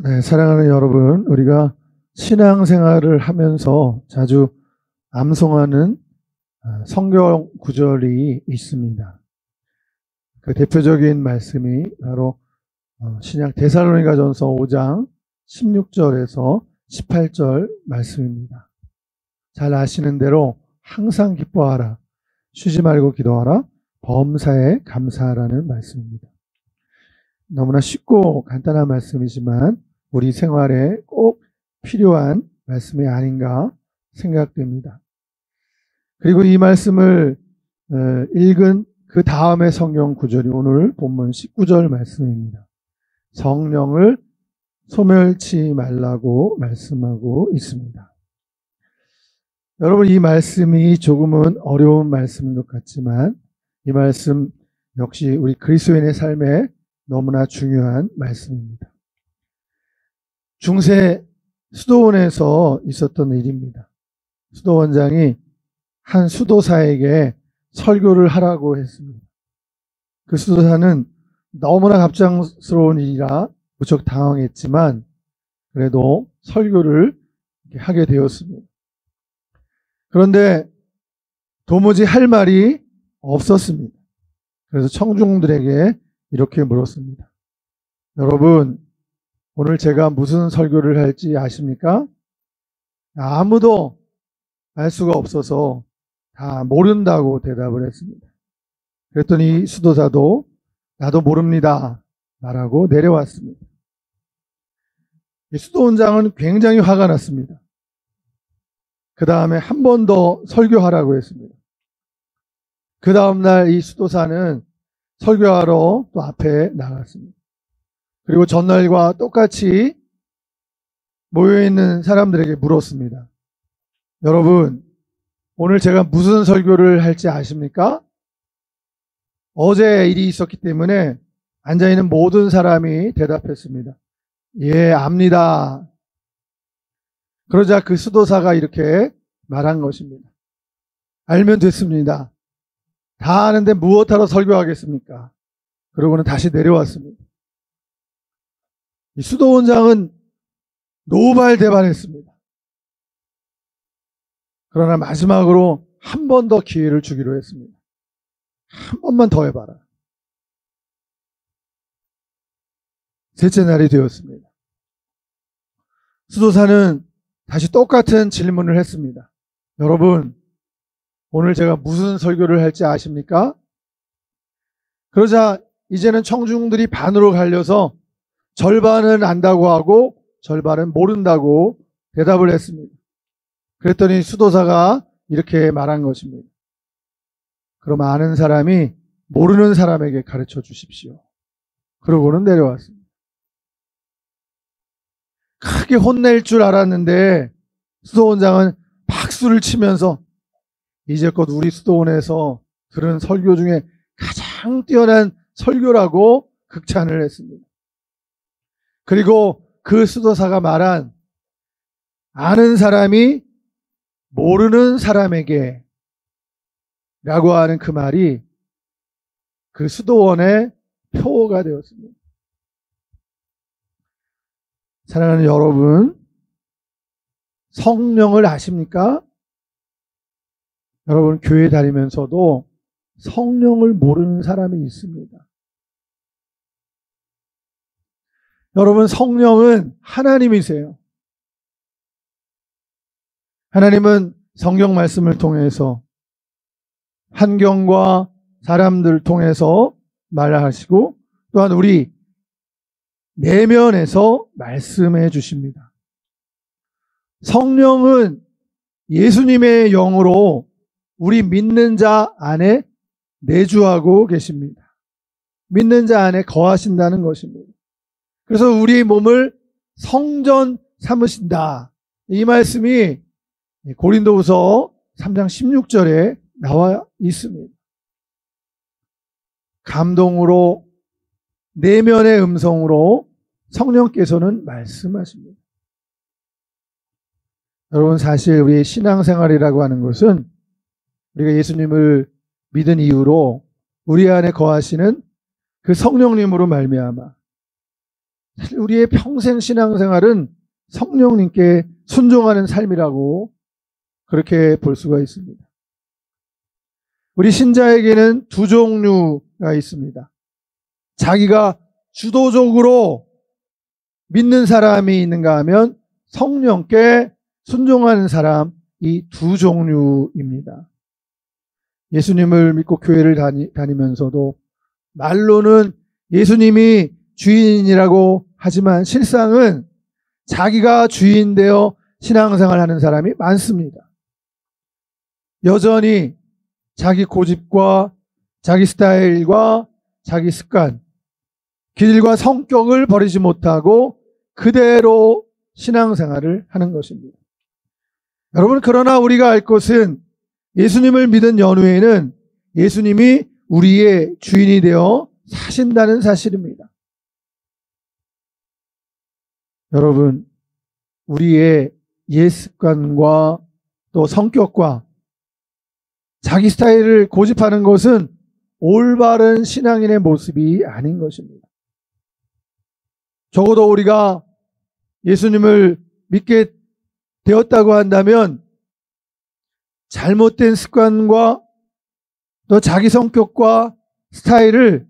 네, 사랑하는 여러분, 우리가 신앙생활을 하면서 자주 암송하는 성경 구절이 있습니다. 그 대표적인 말씀이 바로 신약 데살로니가전서 5장 16절에서 18절 말씀입니다. 잘 아시는 대로 항상 기뻐하라, 쉬지 말고 기도하라, 범사에 감사하라는 말씀입니다. 너무나 쉽고 간단한 말씀이지만 우리 생활에 꼭 필요한 말씀이 아닌가 생각됩니다. 그리고 이 말씀을 읽은 그 다음의 성경 구절이 오늘 본문 19절 말씀입니다. 성령을 소멸치 말라고 말씀하고 있습니다. 여러분, 이 말씀이 조금은 어려운 말씀인 것 같지만 이 말씀 역시 우리 그리스도인의 삶에 너무나 중요한 말씀입니다. 중세 수도원에서 있었던 일입니다. 수도원장이 한 수도사에게 설교를 하라고 했습니다. 그 수도사는 너무나 갑작스러운 일이라 무척 당황했지만 그래도 설교를 하게 되었습니다. 그런데 도무지 할 말이 없었습니다. 그래서 청중들에게 이렇게 물었습니다. 여러분, 오늘 제가 무슨 설교를 할지 아십니까? 아무도 알 수가 없어서 다 모른다고 대답을 했습니다. 그랬더니 수도사도 나도 모릅니다 말하고 내려왔습니다. 수도원장은 굉장히 화가 났습니다. 그 다음에 한 번 더 설교하라고 했습니다. 그 다음날 이 수도사는 설교하러 또 앞에 나갔습니다. 그리고 전날과 똑같이 모여있는 사람들에게 물었습니다. 여러분, 오늘 제가 무슨 설교를 할지 아십니까? 어제 일이 있었기 때문에 앉아있는 모든 사람이 대답했습니다. 예, 압니다. 그러자 그 수도사가 이렇게 말한 것입니다. 알면 됐습니다. 다 아는데 무엇하러 설교하겠습니까? 그러고는 다시 내려왔습니다. 이 수도원장은 노발대발했습니다. 그러나 마지막으로 한 번 더 기회를 주기로 했습니다. 한 번만 더 해봐라. 셋째 날이 되었습니다. 수도사는 다시 똑같은 질문을 했습니다. 여러분, 오늘 제가 무슨 설교를 할지 아십니까? 그러자 이제는 청중들이 반으로 갈려서 절반은 안다고 하고 절반은 모른다고 대답을 했습니다. 그랬더니 수도사가 이렇게 말한 것입니다. 그럼 아는 사람이 모르는 사람에게 가르쳐 주십시오. 그러고는 내려왔습니다. 크게 혼낼 줄 알았는데 수도원장은 박수를 치면서 이제껏 우리 수도원에서 들은 설교 중에 가장 뛰어난 설교라고 극찬을 했습니다. 그리고 그 수도사가 말한 아는 사람이 모르는 사람에게 라고 하는 그 말이 그 수도원의 표어가 되었습니다. 사랑하는 여러분, 성령을 아십니까? 여러분, 교회 다니면서도 성령을 모르는 사람이 있습니다. 여러분, 성령은 하나님이세요. 하나님은 성경 말씀을 통해서 환경과 사람들을 통해서 말하시고 또한 우리 내면에서 말씀해 주십니다. 성령은 예수님의 영으로 우리 믿는 자 안에 내주하고 계십니다. 믿는 자 안에 거하신다는 것입니다. 그래서 우리 몸을 성전 삼으신다. 이 말씀이 고린도후서 3장 16절에 나와 있습니다. 감동으로 내면의 음성으로 성령께서는 말씀하십니다. 여러분, 사실 우리의 신앙생활이라고 하는 것은 우리가 예수님을 믿은 이후로 우리 안에 거하시는 그 성령님으로 말미암아 사실 우리의 평생 신앙생활은 성령님께 순종하는 삶이라고 그렇게 볼 수가 있습니다. 우리 신자에게는 두 종류가 있습니다. 자기가 주도적으로 믿는 사람이 있는가 하면 성령께 순종하는 사람, 이 두 종류입니다. 예수님을 믿고 교회를 다니면서도 말로는 예수님이 주인이라고 하지만 실상은 자기가 주인 되어 신앙생활 하는 사람이 많습니다. 여전히 자기 고집과 자기 스타일과 자기 습관, 길과 성격을 버리지 못하고 그대로 신앙생활을 하는 것입니다. 여러분, 그러나 우리가 알 것은 예수님을 믿은 연후에는 예수님이 우리의 주인이 되어 사신다는 사실입니다. 여러분, 우리의 옛 습관과 또 성격과 자기 스타일을 고집하는 것은 올바른 신앙인의 모습이 아닌 것입니다. 적어도 우리가 예수님을 믿게 되었다고 한다면 잘못된 습관과 또 자기 성격과 스타일을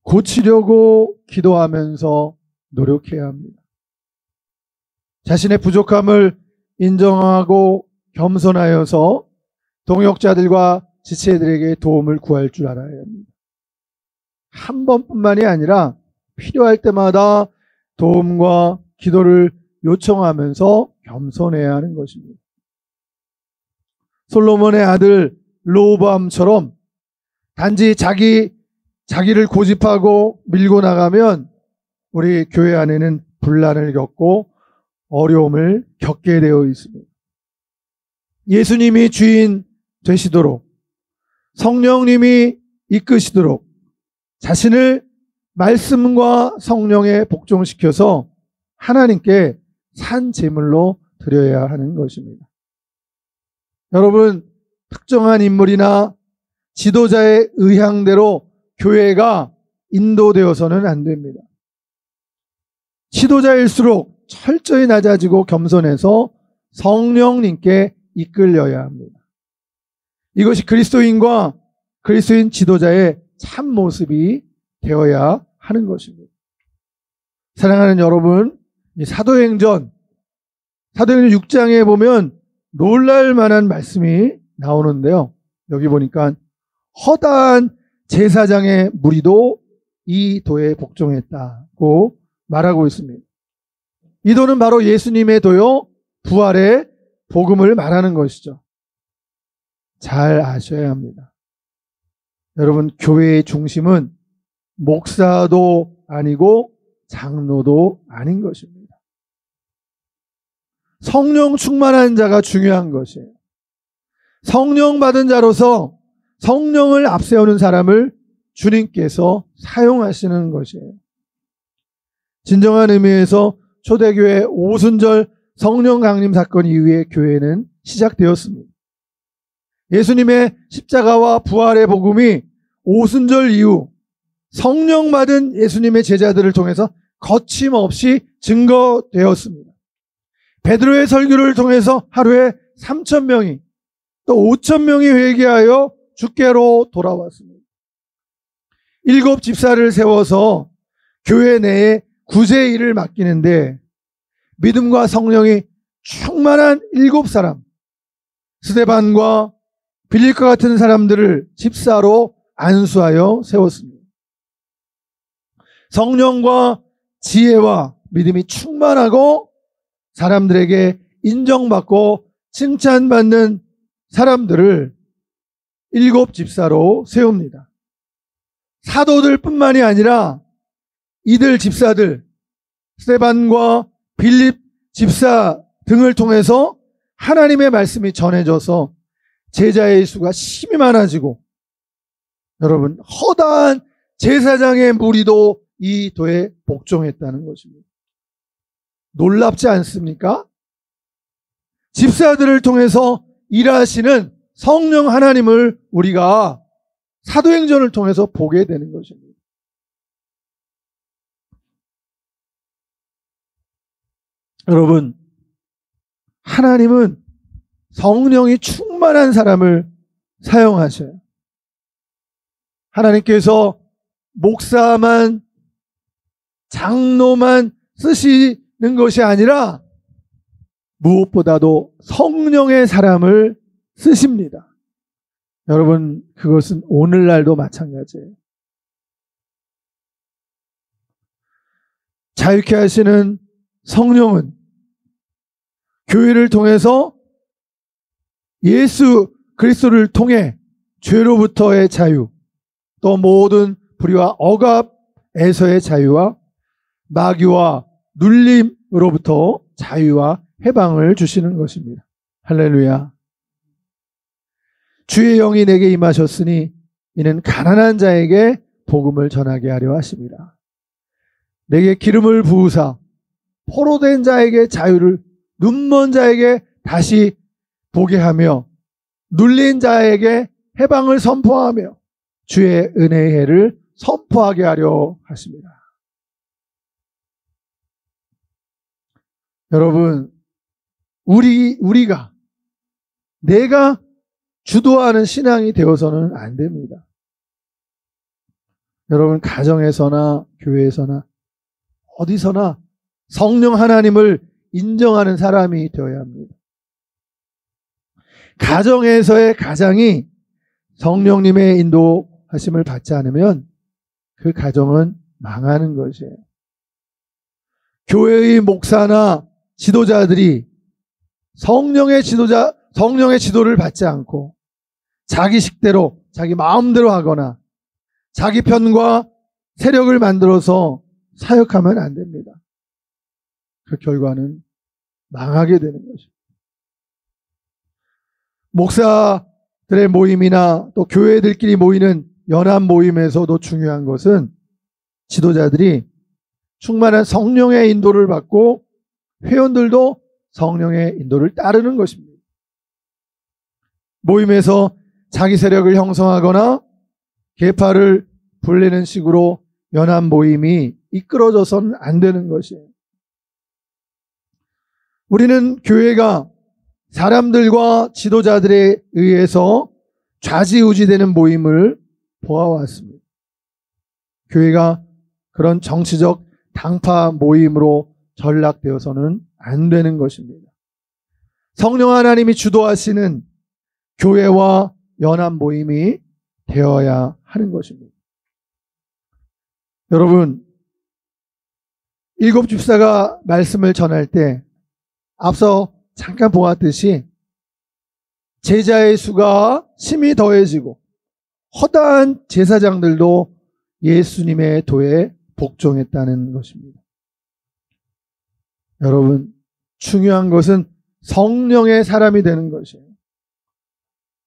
고치려고 기도하면서 노력해야 합니다. 자신의 부족함을 인정하고 겸손하여서 동역자들과 지체들에게 도움을 구할 줄 알아야 합니다. 한 번뿐만이 아니라 필요할 때마다 도움과 기도를 요청하면서 겸손해야 하는 것입니다. 솔로몬의 아들 르호보암처럼 단지 자기를 고집하고 밀고 나가면 우리 교회 안에는 분란을 겪고 어려움을 겪게 되어 있습니다. 예수님이 주인 되시도록 성령님이 이끄시도록 자신을 말씀과 성령에 복종시켜서 하나님께 산 제물로 드려야 하는 것입니다. 여러분, 특정한 인물이나 지도자의 의향대로 교회가 인도되어서는 안 됩니다. 지도자일수록 철저히 낮아지고 겸손해서 성령님께 이끌려야 합니다. 이것이 그리스도인과 그리스도인 지도자의 참 모습이 되어야 하는 것입니다. 사랑하는 여러분, 이 사도행전 6장에 보면 놀랄 만한 말씀이 나오는데요. 여기 보니까 허다한 제사장의 무리도 이 도에 복종했다고 말하고 있습니다. 이 도는 바로 예수님의 도요, 부활의 복음을 말하는 것이죠. 잘 아셔야 합니다. 여러분, 교회의 중심은 목사도 아니고 장로도 아닌 것입니다. 성령 충만한 자가 중요한 것이에요. 성령 받은 자로서 성령을 앞세우는 사람을 주님께서 사용하시는 것이에요. 진정한 의미에서 초대교회 오순절 성령 강림 사건 이후에 교회는 시작되었습니다. 예수님의 십자가와 부활의 복음이 오순절 이후 성령 받은 예수님의 제자들을 통해서 거침없이 증거되었습니다. 베드로의 설교를 통해서 하루에 3,000명이 또 5,000명이 회개하여 주께로 돌아왔습니다. 7 집사를 세워서 교회 내에 구제 일을 맡기는데 믿음과 성령이 충만한 7사람, 스데반과 빌립과 같은 사람들을 집사로 안수하여 세웠습니다. 성령과 지혜와 믿음이 충만하고 사람들에게 인정받고 칭찬받는 사람들을 7 집사로 세웁니다. 사도들 뿐만이 아니라 이들 집사들, 스데반과 빌립 집사 등을 통해서 하나님의 말씀이 전해져서 제자의 수가 심히 많아지고, 여러분, 허다한 제사장의 무리도 이 도에 복종했다는 것입니다. 놀랍지 않습니까? 집사들을 통해서 일하시는 성령 하나님을 우리가 사도행전을 통해서 보게 되는 것입니다. 여러분, 하나님은 성령이 충만한 사람을 사용하셔요. 하나님께서 목사만, 장로만 쓰시는 것이 아니라 무엇보다도 성령의 사람을 쓰십니다. 여러분, 그것은 오늘날도 마찬가지예요. 자유케 하시는 성령은 교회를 통해서 예수 그리스도를 통해 죄로부터의 자유, 또 모든 불의와 억압에서의 자유와 마귀와 눌림으로부터 자유와 해방을 주시는 것입니다. 할렐루야. 주의 영이 내게 임하셨으니 이는 가난한 자에게 복음을 전하게 하려 하십니다. 내게 기름을 부으사 포로된 자에게 자유를, 눈먼 자에게 다시 보게 하며 눌린 자에게 해방을 선포하며 주의 은혜의 해를 선포하게 하려 하십니다. 여러분, 우리가 내가 주도하는 신앙이 되어서는 안 됩니다. 여러분, 가정에서나 교회에서나 어디서나 성령 하나님을 인정하는 사람이 되어야 합니다. 가정에서의 가장이 성령님의 인도하심을 받지 않으면 그 가정은 망하는 것이에요. 교회의 목사나 지도자들이 성령의 지도를 받지 않고 자기 식대로, 자기 마음대로 하거나 자기 편과 세력을 만들어서 사역하면 안 됩니다. 그 결과는 망하게 되는 것입니다. 목사들의 모임이나 또 교회들끼리 모이는 연합 모임에서도 중요한 것은 지도자들이 충만한 성령의 인도를 받고 회원들도 성령의 인도를 따르는 것입니다. 모임에서 자기 세력을 형성하거나 계파를 불리는 식으로 연합 모임이 이끌어져서는 안 되는 것이에요. 우리는 교회가 사람들과 지도자들에 의해서 좌지우지되는 모임을 보아왔습니다. 교회가 그런 정치적 당파 모임으로 전락되어서는 안 되는 것입니다. 성령 하나님이 주도하시는 교회와 연합 모임이 되어야 하는 것입니다. 여러분, 일곱 집사가 말씀을 전할 때 앞서 잠깐 보았듯이 제자의 수가 심히 더해지고 허다한 제사장들도 예수님의 도에 복종했다는 것입니다. 여러분, 중요한 것은 성령의 사람이 되는 것이에요.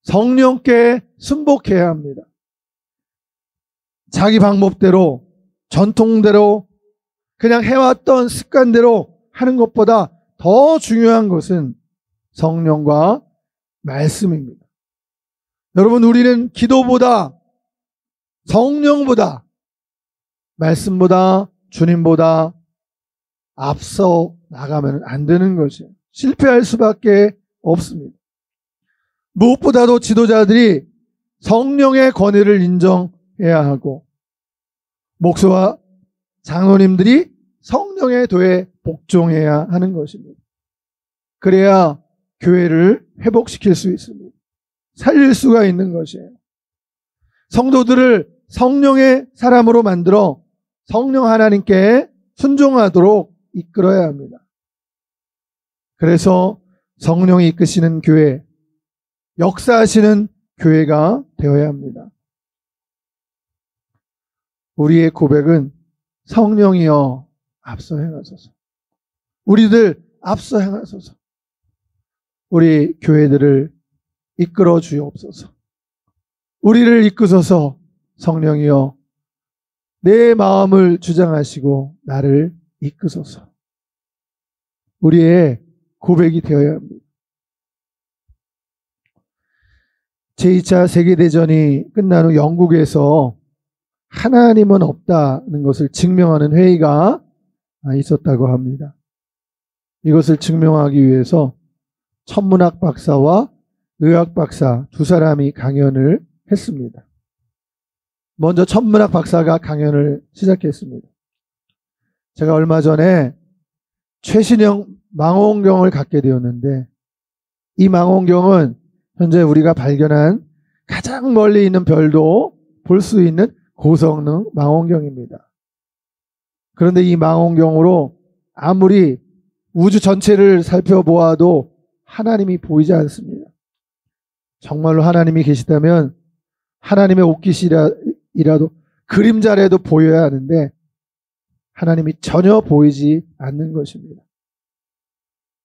성령께 순복해야 합니다. 자기 방법대로, 전통대로, 그냥 해왔던 습관대로 하는 것보다 더 중요한 것은 성령과 말씀입니다. 여러분, 우리는 기도보다, 성령보다, 말씀보다, 주님보다 앞서 나가면 안 되는 것이에요. 실패할 수밖에 없습니다. 무엇보다도 지도자들이 성령의 권위를 인정해야 하고, 목사와 장로님들이 성령의 도에 복종해야 하는 것입니다. 그래야 교회를 회복시킬 수 있습니다. 살릴 수가 있는 것이에요. 성도들을 성령의 사람으로 만들어 성령 하나님께 순종하도록 이끌어야 합니다. 그래서 성령이 이끄시는 교회, 역사하시는 교회가 되어야 합니다. 우리의 고백은 성령이여 앞서 행하소서. 우리들 앞서 행하소서. 우리 교회들을 이끌어 주옵소서. 우리를 이끄소서. 성령이여 내 마음을 주장하시고 나를 이끄소서. 우리의 고백이 되어야 합니다. 제2차 세계대전이 끝난 후 영국에서 하나님은 없다는 것을 증명하는 회의가 있었다고 합니다. 이것을 증명하기 위해서 천문학 박사와 의학 박사 두 사람이 강연을 했습니다. 먼저 천문학 박사가 강연을 시작했습니다. 제가 얼마 전에 최신형 망원경을 갖게 되었는데, 이 망원경은 현재 우리가 발견한 가장 멀리 있는 별도 볼 수 있는 고성능 망원경입니다. 그런데 이 망원경으로 아무리 우주 전체를 살펴보아도 하나님이 보이지 않습니다. 정말로 하나님이 계시다면 하나님의 옷깃이라도 그림자라도 보여야 하는데 하나님이 전혀 보이지 않는 것입니다.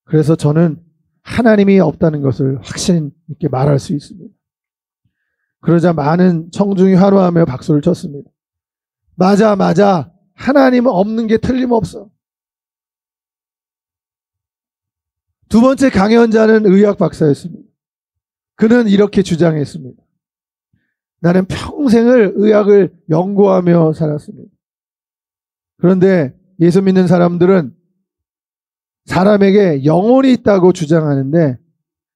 그래서 저는 하나님이 없다는 것을 확신 있게 말할 수 있습니다. 그러자 많은 청중이 환호하며 박수를 쳤습니다. 맞아. 하나님은 없는 게 틀림없어. 두 번째 강연자는 의학 박사였습니다. 그는 이렇게 주장했습니다. 나는 평생을 의학을 연구하며 살았습니다. 그런데 예수 믿는 사람들은 사람에게 영혼이 있다고 주장하는데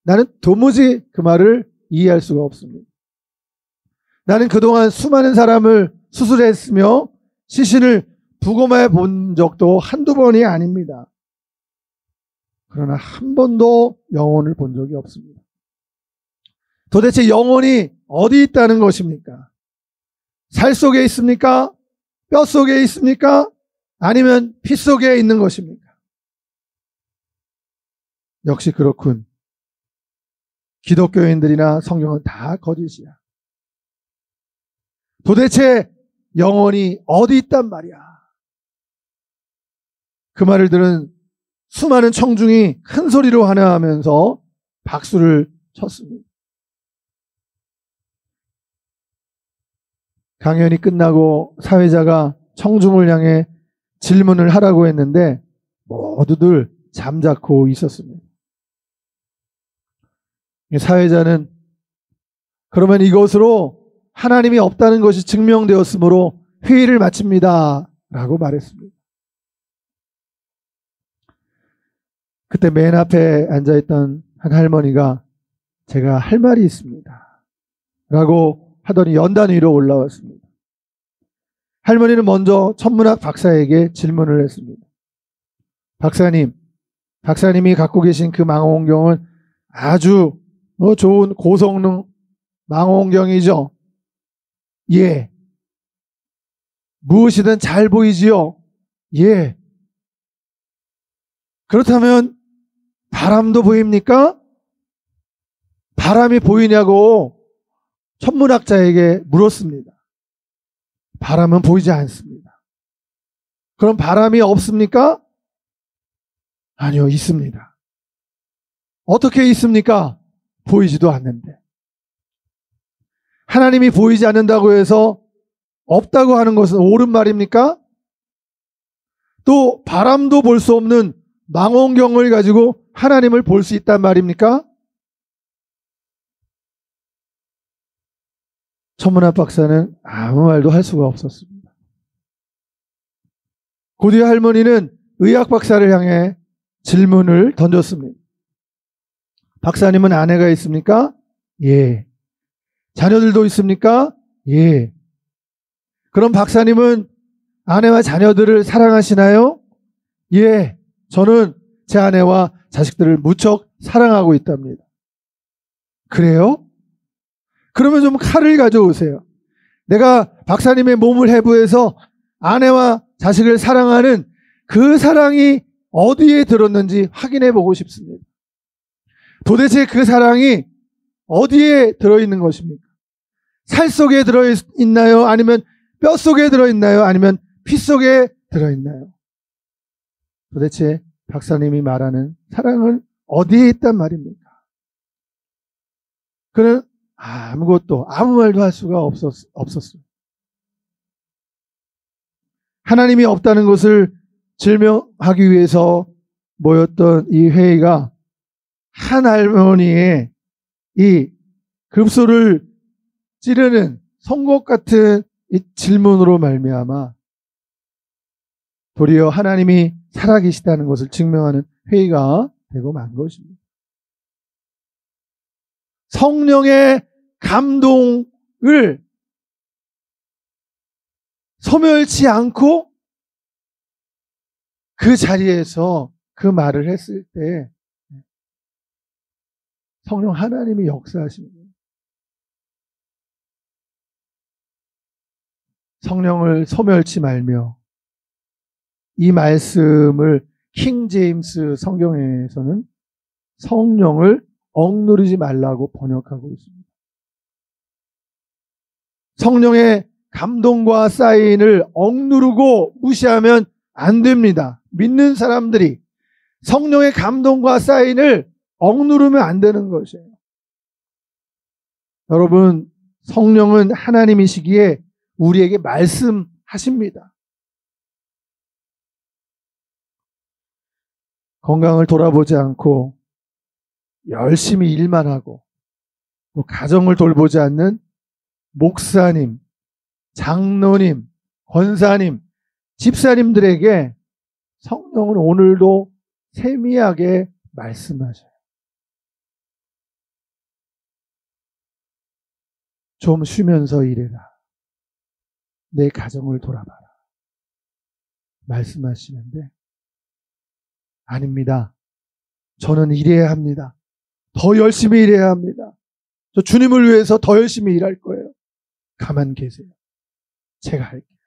나는 도무지 그 말을 이해할 수가 없습니다. 나는 그동안 수많은 사람을 수술했으며 시신을 부검해 본 적도 한두 번이 아닙니다. 그러나 한 번도 영혼을 본 적이 없습니다. 도대체 영혼이 어디 있다는 것입니까? 살 속에 있습니까? 뼈 속에 있습니까? 아니면 피 속에 있는 것입니까? 역시 그렇군. 기독교인들이나 성경은 다 거짓이야. 도대체 영혼이 어디 있단 말이야. 그 말을 들은 수많은 청중이 큰 소리로 환호하면서 박수를 쳤습니다. 강연이 끝나고 사회자가 청중을 향해 질문을 하라고 했는데 모두들 잠자코 있었습니다. 사회자는 그러면 이것으로 하나님이 없다는 것이 증명되었으므로 회의를 마칩니다 라고 말했습니다. 그때 맨 앞에 앉아있던 한 할머니가 제가 할 말이 있습니다 라고 하더니 연단 위로 올라왔습니다. 할머니는 먼저 천문학 박사에게 질문을 했습니다. 박사님이 갖고 계신 그 망원경은 아주 좋은 고성능 망원경이죠? 예. 무엇이든 잘 보이지요? 예. 그렇다면 바람도 보입니까? 바람이 보이냐고 천문학자에게 물었습니다. 바람은 보이지 않습니다. 그럼 바람이 없습니까? 아니요, 있습니다. 어떻게 있습니까? 보이지도 않는데. 하나님이 보이지 않는다고 해서 없다고 하는 것은 옳은 말입니까? 또 바람도 볼 수 없는 망원경을 가지고 하나님을 볼 수 있단 말입니까? 천문학 박사는 아무 말도 할 수가 없었습니다. 고대 할머니는 의학 박사를 향해 질문을 던졌습니다. 박사님은 아내가 있습니까? 예. 자녀들도 있습니까? 예. 그럼 박사님은 아내와 자녀들을 사랑하시나요? 예. 저는 제 아내와 자식들을 무척 사랑하고 있답니다. 그래요? 그러면 좀 칼을 가져오세요. 내가 박사님의 몸을 해부해서 아내와 자식을 사랑하는 그 사랑이 어디에 들었는지 확인해 보고 싶습니다. 도대체 그 사랑이 어디에 들어있는 것입니까? 살 속에 들어있나요? 아니면 뼈 속에 들어있나요? 아니면 피 속에 들어있나요? 도대체 박사님이 말하는 사랑은 어디에 있단 말입니까? 그는 아무 말도 할 수가 없었어요. 하나님이 없다는 것을 증명하기 위해서 모였던 이 회의가 한 할머니의 이 급소를 찌르는 송곳 같은 이 질문으로 말미암아 도리어 하나님이 살아계시다는 것을 증명하는 회의가 되고 만 것입니다. 성령의 감동을 소멸치 않고 그 자리에서 그 말을 했을 때 성령 하나님이 역사하십니다. 성령을 소멸치 말며, 이 말씀을 킹 제임스 성경에서는 성령을 억누르지 말라고 번역하고 있습니다. 성령의 감동과 사인을 억누르고 무시하면 안 됩니다. 믿는 사람들이 성령의 감동과 사인을 억누르면 안 되는 것이에요. 여러분, 성령은 하나님이시기에 우리에게 말씀하십니다. 건강을 돌아보지 않고 열심히 일만 하고 또 가정을 돌보지 않는 목사님, 장로님, 권사님, 집사님들에게 성령은 오늘도 세미하게 말씀하셔요. 좀 쉬면서 일해라. 내 가정을 돌아봐라. 말씀하시는데, 아닙니다. 저는 일해야 합니다. 더 열심히 일해야 합니다. 저 주님을 위해서 더 열심히 일할 거예요. 가만 계세요. 제가 할게요.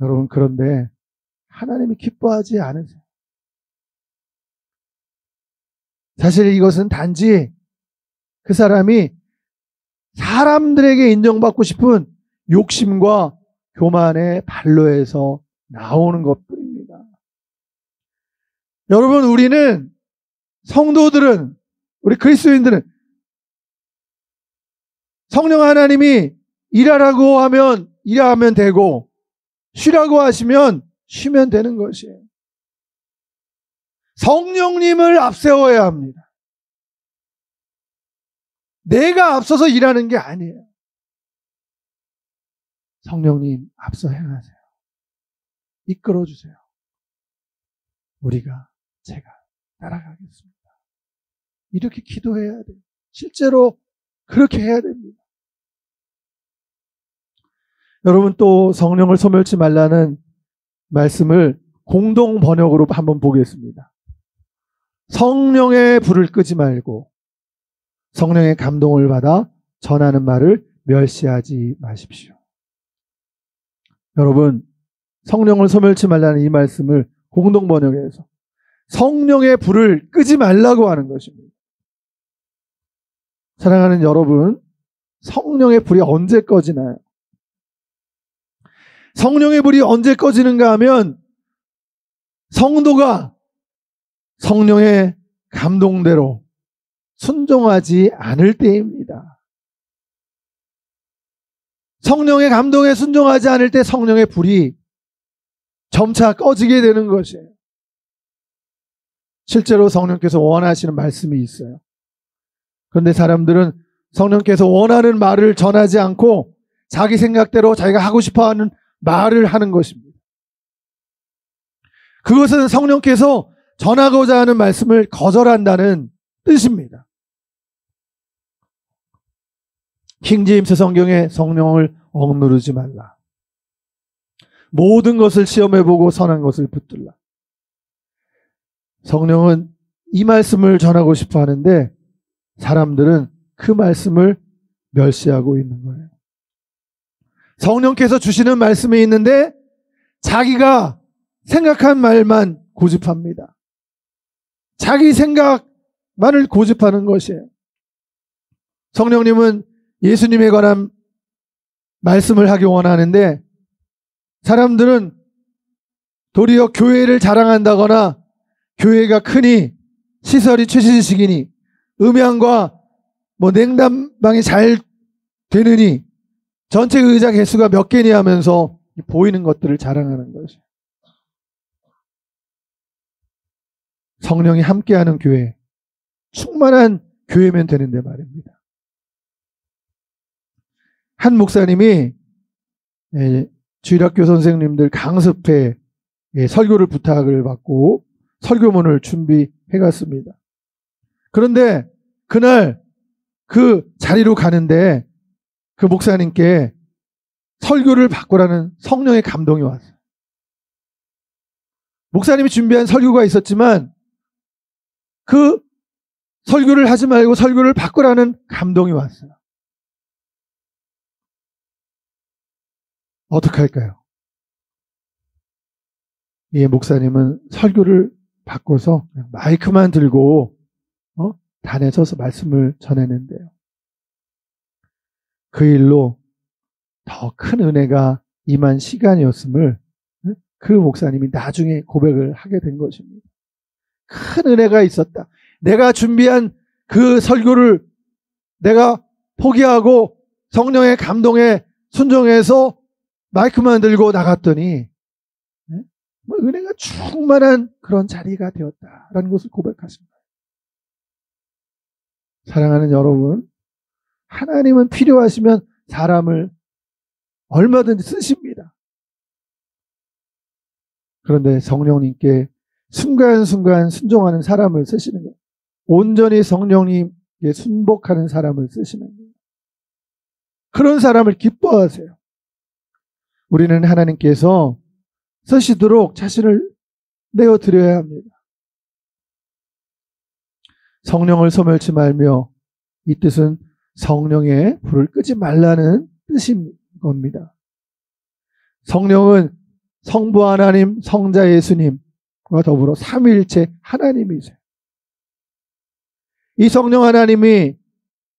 여러분, 그런데 하나님이 기뻐하지 않으세요. 사실 이것은 단지 그 사람이 사람들에게 인정받고 싶은 욕심과 교만의 발로에서 나오는 것뿐입니다. 여러분, 우리는, 성도들은, 우리 그리스도인들은 성령 하나님이 일하라고 하면 일하면 되고, 쉬라고 하시면 쉬면 되는 것이에요. 성령님을 앞세워야 합니다. 내가 앞서서 일하는 게 아니에요. 성령님 앞서 행하세요. 이끌어주세요. 제가 따라가겠습니다. 이렇게 기도해야 돼요. 실제로 그렇게 해야 됩니다. 여러분, 또 성령을 소멸치 말라는 말씀을 공동 번역으로 한번 보겠습니다. 성령의 불을 끄지 말고 성령의 감동을 받아 전하는 말을 멸시하지 마십시오. 여러분, 성령을 소멸치 말라는 이 말씀을 공동 번역에서 성령의 불을 끄지 말라고 하는 것입니다. 사랑하는 여러분, 성령의 불이 언제 꺼지나요? 성령의 불이 언제 꺼지는가 하면 성도가 성령의 감동대로 순종하지 않을 때입니다. 성령의 감동에 순종하지 않을 때 성령의 불이 점차 꺼지게 되는 것이에요. 실제로 성령께서 원하시는 말씀이 있어요. 그런데 사람들은 성령께서 원하는 말을 전하지 않고 자기 생각대로 자기가 하고 싶어하는 말을 하는 것입니다. 그것은 성령께서 전하고자 하는 말씀을 거절한다는 뜻입니다. 킹제임스 성경에 성령을 억누르지 말라. 모든 것을 시험해보고 선한 것을 붙들라. 성령은 이 말씀을 전하고 싶어 하는데 사람들은 그 말씀을 멸시하고 있는 거예요. 성령께서 주시는 말씀이 있는데 자기가 생각한 말만 고집합니다. 자기 생각만을 고집하는 것이에요. 성령님은 예수님에 관한 말씀을 하기 원하는데 사람들은 도리어 교회를 자랑한다거나 교회가 크니 시설이 최신식이니 음향과 냉담방이 잘 되느니 전체 의자 개수가 몇 개니 하면서 보이는 것들을 자랑하는 것이에요. 성령이 함께하는 교회, 충만한 교회면 되는데 말입니다. 한 목사님이 주일학교 선생님들 강습회 설교를 부탁을 받고 설교문을 준비해 갔습니다. 그런데 그날 그 자리로 가는데 그 목사님께 설교를 바꾸라는 성령의 감동이 왔어요. 목사님이 준비한 설교가 있었지만 그 설교를 하지 말고 설교를 바꾸라는 감동이 왔어요. 어떻게 할까요? 이 목사님은 설교를 바꿔서 마이크만 들고 단에 서서 말씀을 전했는데요. 그 일로 더 큰 은혜가 임한 시간이었음을 그 목사님이 나중에 고백을 하게 된 것입니다. 큰 은혜가 있었다. 내가 준비한 그 설교를 내가 포기하고 성령의 감동에 순종해서 마이크만 들고 나갔더니 은혜가 충만한 그런 자리가 되었다라는 것을 고백하십니다. 사랑하는 여러분, 하나님은 필요하시면 사람을 얼마든지 쓰십니다. 그런데 성령님께 순간순간 순종하는 사람을 쓰시는 거예요. 온전히 성령님께 순복하는 사람을 쓰시는 거예요. 그런 사람을 기뻐하세요. 우리는 하나님께서 쓰시도록 자신을 내어드려야 합니다. 성령을 소멸치 말며, 이 뜻은 성령의 불을 끄지 말라는 뜻인 겁니다. 성령은 성부 하나님, 성자 예수님과 더불어 삼위일체 하나님이세요. 이 성령 하나님이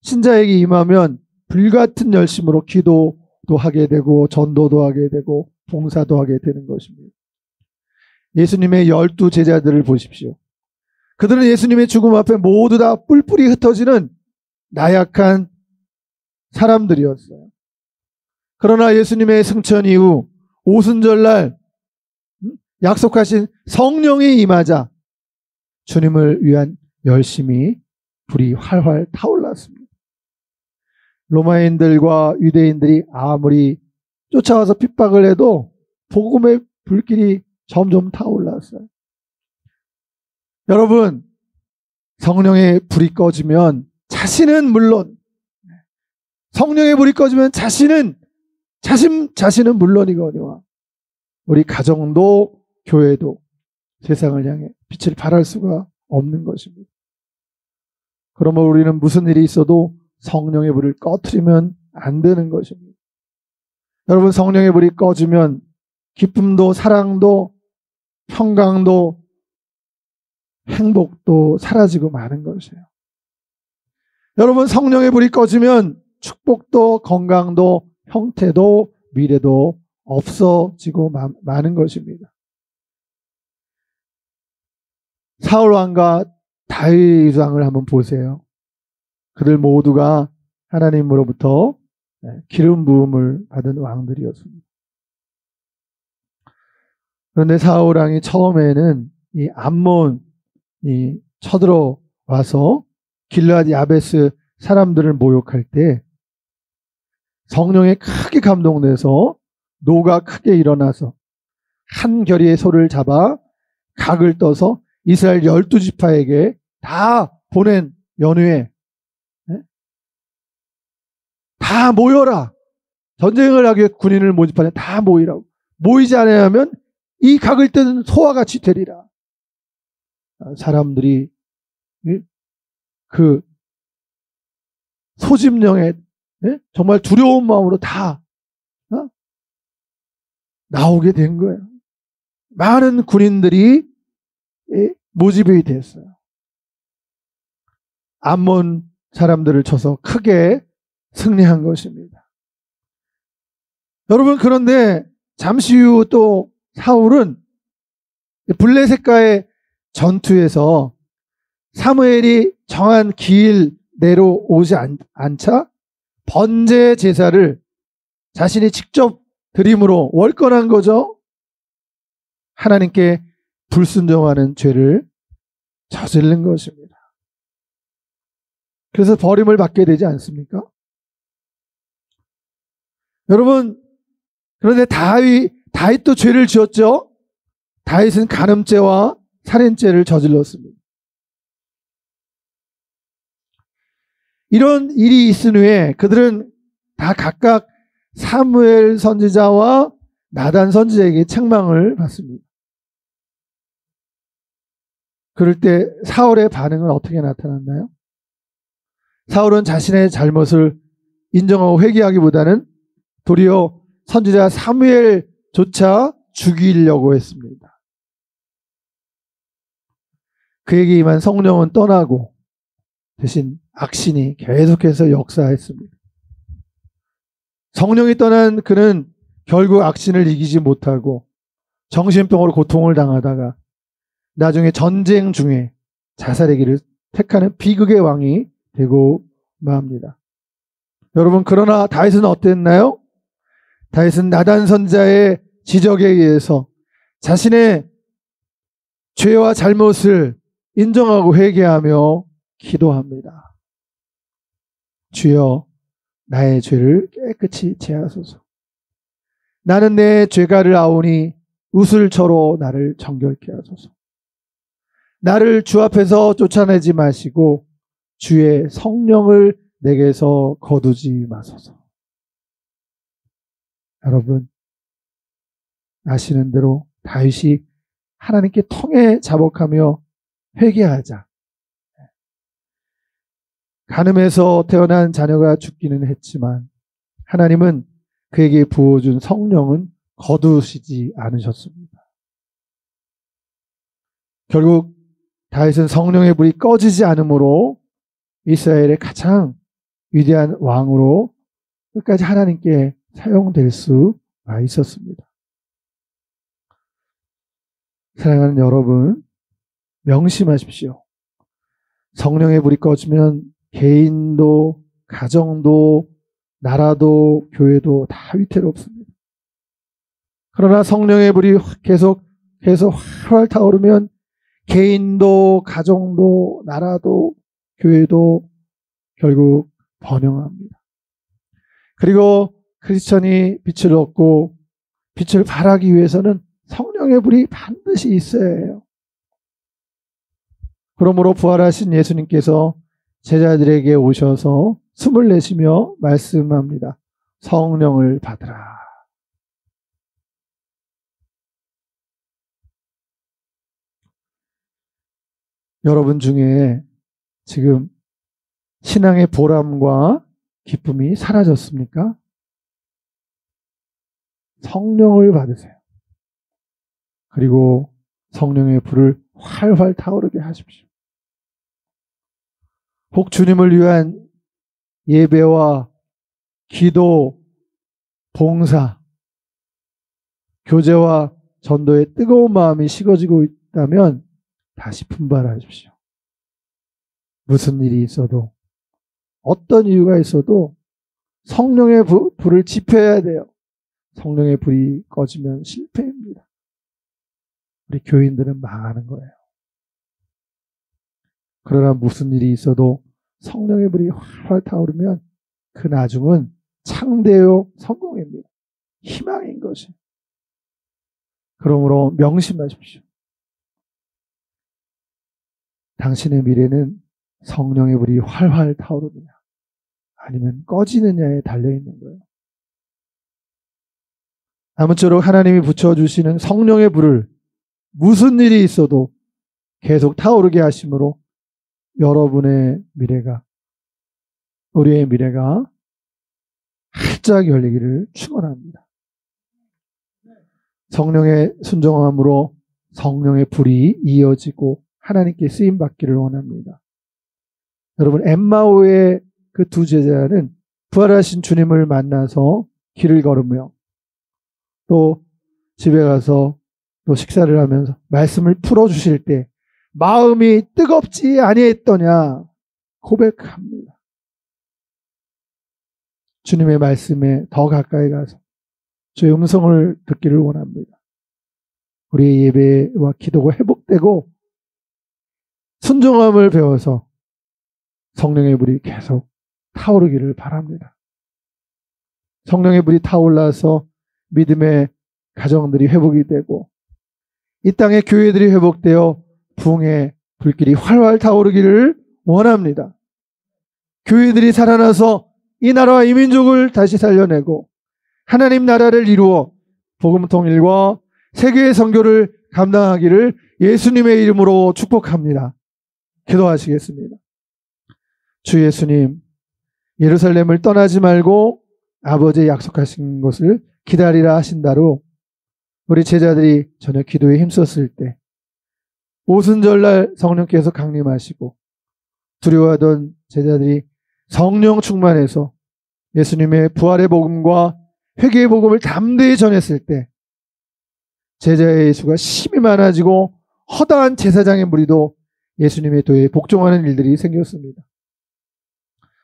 신자에게 임하면 불같은 열심으로 기도도 하게 되고 전도도 하게 되고 봉사도 하게 되는 것입니다. 예수님의 12 제자들을 보십시오. 그들은 예수님의 죽음 앞에 모두 다 뿔뿔이 흩어지는 나약한 사람들이었어요. 그러나 예수님의 승천 이후 오순절날 약속하신 성령이 임하자 주님을 위한 열심이 불이 활활 타올랐습니다. 로마인들과 유대인들이 아무리 쫓아와서 핍박을 해도 복음의 불길이 점점 타올랐어요. 여러분, 성령의 불이 꺼지면 자신은 물론, 성령의 불이 꺼지면 자신은 물론이거니와 우리 가정도 교회도 세상을 향해 빛을 발할 수가 없는 것입니다. 그러면 우리는 무슨 일이 있어도 성령의 불을 꺼트리면 안 되는 것입니다. 여러분, 성령의 불이 꺼지면 기쁨도 사랑도 평강도 행복도 사라지고 마는 것이에요. 여러분, 성령의 불이 꺼지면 축복도 건강도 형태도 미래도 없어지고 마는 것입니다. 사울 왕과 다윗 왕을 한번 보세요. 그들 모두가 하나님으로부터 기름 부음을 받은 왕들이었습니다. 그런데 사울 왕이 처음에는 이 암몬이 쳐들어와서 길르앗 야베스 사람들을 모욕할 때 성령에 크게 감동돼서 노가 크게 일어나서 한 결의의 소를 잡아 각을 떠서 이스라엘 12지파에게 다 보낸 연후에 다 모여라. 전쟁을 하기 위해 군인을 모집하냐. 다 모이라고. 모이지 않으면 이 각을 뜨는 소와 같이 되리라. 사람들이 그 소집령에 정말 두려운 마음으로 다 나오게 된 거예요. 많은 군인들이 모집이 됐어요. 암몬 사람들을 쳐서 크게 승리한 것입니다. 여러분, 그런데 잠시 후 또 사울은 블레셋과의 전투에서 사무엘이 정한 기일 내로 오지 않자 번제 제사를 자신이 직접 드림으로 월권한 거죠. 하나님께 불순종하는 죄를 저지른 것입니다. 그래서 버림을 받게 되지 않습니까? 여러분, 그런데 다윗도 죄를 지었죠. 다윗은 간음죄와 살인죄를 저질렀습니다. 이런 일이 있은 후에 그들은 다 각각 사무엘 선지자와 나단 선지자에게 책망을 받습니다. 그럴 때 사울의 반응은 어떻게 나타났나요? 사울은 자신의 잘못을 인정하고 회개하기보다는 도리어 선지자 사무엘조차 죽이려고 했습니다. 그에게 임한 성령은 떠나고 대신 악신이 계속해서 역사했습니다. 성령이 떠난 그는 결국 악신을 이기지 못하고 정신병으로 고통을 당하다가 나중에 전쟁 중에 자살의 길을 택하는 비극의 왕이 되고 맙니다. 여러분, 그러나 다윗은 어땠나요? 다윗은 나단 선지자의 지적에 의해서 자신의 죄와 잘못을 인정하고 회개하며 기도합니다. 주여, 나의 죄를 깨끗이 제하소서. 나는 내 죄가를 아오니 우슬초로 나를 정결케 하소서. 나를 주 앞에서 쫓아내지 마시고 주의 성령을 내게서 거두지 마소서. 여러분, 아시는 대로 다윗이 하나님께 통해 자복하며 회개하자. 간음에서 태어난 자녀가 죽기는 했지만 하나님은 그에게 부어준 성령은 거두시지 않으셨습니다. 결국 다윗은 성령의 불이 꺼지지 않으므로 이스라엘의 가장 위대한 왕으로 끝까지 하나님께 사용될 수가 있었습니다. 사랑하는 여러분, 명심하십시오. 성령의 불이 꺼지면 개인도, 가정도, 나라도, 교회도 다 위태롭습니다. 그러나 성령의 불이 계속 활활 타오르면 개인도, 가정도, 나라도, 교회도 결국 번영합니다. 그리고 크리스천이 빛을 얻고 빛을 발하기 위해서는 성령의 불이 반드시 있어야 해요. 그러므로 부활하신 예수님께서 제자들에게 오셔서 숨을 내쉬며 말씀합니다. 성령을 받으라. 여러분 중에 지금 신앙의 보람과 기쁨이 사라졌습니까? 성령을 받으세요. 그리고 성령의 불을 활활 타오르게 하십시오. 혹 주님을 위한 예배와 기도, 봉사, 교제와 전도의 뜨거운 마음이 식어지고 있다면 다시 분발하십시오. 무슨 일이 있어도, 어떤 이유가 있어도 성령의 불을 지펴야 돼요. 성령의 불이 꺼지면 실패입니다. 우리 교인들은 망하는 거예요. 그러나 무슨 일이 있어도 성령의 불이 활활 타오르면 그 나중은 창대요 성공입니다. 희망인 것이. 그러므로 명심하십시오. 당신의 미래는 성령의 불이 활활 타오르느냐 아니면 꺼지느냐에 달려있는 거예요. 아무쪼록 하나님이 붙여주시는 성령의 불을 무슨 일이 있어도 계속 타오르게 하심으로 여러분의 미래가, 우리의 미래가 활짝 열리기를 축원합니다. 성령의 순종함으로 성령의 불이 이어지고 하나님께 쓰임받기를 원합니다. 여러분, 엠마오의 그 두 제자는 부활하신 주님을 만나서 길을 걸으며 또 집에 가서 또 식사를 하면서 말씀을 풀어주실 때 마음이 뜨겁지 아니했더냐 고백합니다. 주님의 말씀에 더 가까이 가서 주의 음성을 듣기를 원합니다. 우리의 예배와 기도가 회복되고 순종함을 배워서 성령의 불이 계속 타오르기를 바랍니다. 성령의 불이 타올라서 믿음의 가정들이 회복이 되고 이 땅의 교회들이 회복되어 부흥의 불길이 활활 타오르기를 원합니다. 교회들이 살아나서 이 나라와 이 민족을 다시 살려내고 하나님 나라를 이루어 복음 통일과 세계의 선교를 감당하기를 예수님의 이름으로 축복합니다. 기도하시겠습니다. 주 예수님, 예루살렘을 떠나지 말고 아버지의 약속하신 것을 기다리라 하신 대로 우리 제자들이 저녁 기도에 힘썼을 때 오순절날 성령께서 강림하시고 두려워하던 제자들이 성령 충만해서 예수님의 부활의 복음과 회개의 복음을 담대히 전했을 때 제자의 수가 심히 많아지고 허다한 제사장의 무리도 예수님의 도에 복종하는 일들이 생겼습니다.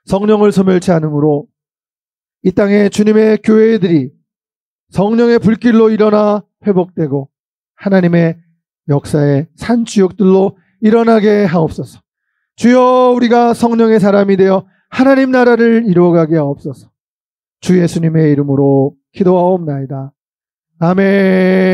성령을 소멸치 않으므로 이 땅에 주님의 교회들이 성령의 불길로 일어나 회복되고 하나님의 역사의 산주역들로 일어나게 하옵소서. 주여, 우리가 성령의 사람이 되어 하나님 나라를 이루어가게 하옵소서. 주 예수님의 이름으로 기도하옵나이다. 아멘.